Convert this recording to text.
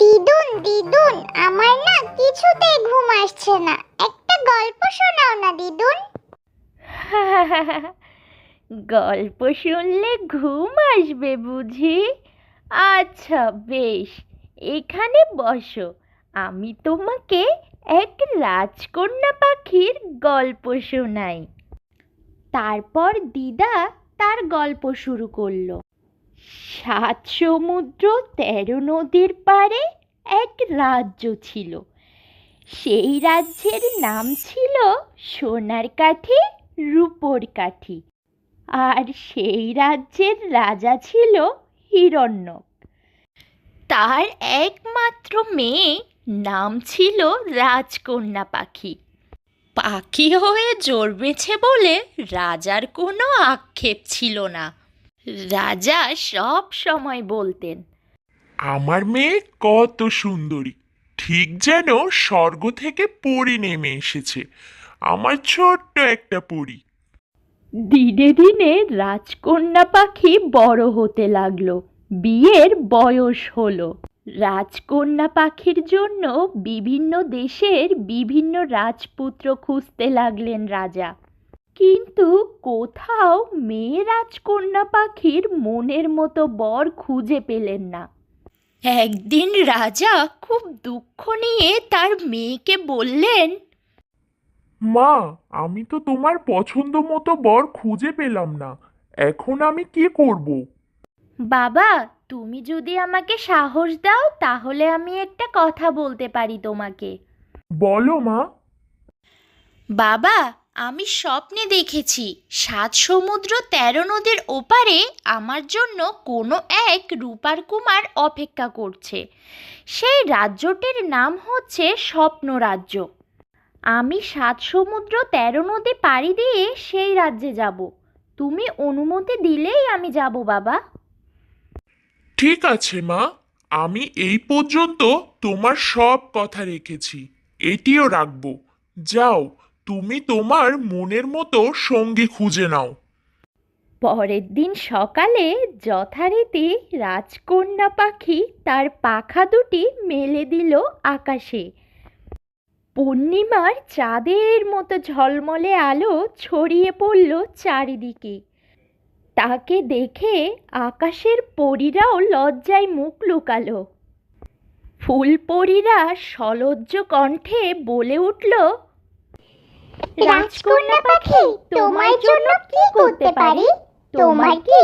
দিদুন দিদুন, আমার না কিছুতেই ঘুম আসছে না। একটা গল্প শোনাও না দিদুন। গল্প শুনলে ঘুম আসবে বুঝি? আচ্ছা বেশ, এখানে বসো। আমি তোমাকে এক রাজকন্যা পাখির গল্প শোনাই। তারপর দিদা তার গল্প শুরু করলো। ৭ সমুদ্র ১৩ নদীর পাড়ে এক রাজ্য ছিল। সেই রাজ্যের নাম ছিল সোনার কাঠি, রূপোর কাঠি। আর সেই রাজ্যের রাজা ছিল হিরণ্যক। তার একমাত্র মেয়ে, নাম ছিল রাজকন্যা পাখি। পাখি হয়ে জন্মেছে বলে রাজার কোনো আক্ষেপ ছিল না। রাজা সব সময় বলতেন, আমার মেয়ে কত সুন্দরী, ঠিক যেন স্বর্গ থেকে পরী নেমে এসেছে। আমার ছোট্ট একটা পরী। দিনে দিনে রাজকন্যা পাখি বড় হতে লাগলো, বিয়ের বয়স হলো। রাজকন্যা পাখির জন্য বিভিন্ন দেশের বিভিন্ন রাজপুত্র খুঁজতে লাগলেন রাজা, কিন্তু কোথাও মেয়ে রাজকন্যা পাখির মনের মতো বর খুঁজে পেলেন না। একদিন রাজা খুব দুঃখ নিয়ে তার মেয়েকে বললেন, মা, আমি তো তোমার পছন্দ মতো বর খুঁজে পেলাম না। এখন আমি কি করব? বাবা, তুমি যদি আমাকে সাহস দাও তাহলে আমি একটা কথা বলতে পারি তোমাকে। বলো মা। বাবা, আমি স্বপ্নে দেখেছি ৭ সমুদ্র ১৩ নদীর ওপারে আমার জন্য কোনো এক রূপার কুমার অপেক্ষা করছে। সেই রাজ্যটির নাম হচ্ছে স্বপ্ন রাজ্য। আমি ৭ সমুদ্র ১৩ নদী পাড়ি দিয়ে সেই রাজ্যে যাব। তুমি অনুমতি দিলেই আমি যাব বাবা। ঠিক আছে মা, আমি এই পর্যন্ত তোমার সব কথা রেখেছি, এটিও রাখবো। যাও, তুমি তোমার মনের মতো সঙ্গী খুঁজে নাও। পরের দিন সকালে যথারীতি রাজকন্যা পাখি তার পাখা দুটি মেলে দিল আকাশে। পূর্ণিমার চাঁদের মতো ঝলমলে আলো ছড়িয়ে পড়ল চারিদিকে। তাকে দেখে আকাশের পরীরাও লজ্জায় মুখ লুকালো। ফুল পরীরা সলজ্জ কণ্ঠে বলে উঠল, রাজকন্যা পাখি, তোমার জন্য কি করতে পারি? তোমার কি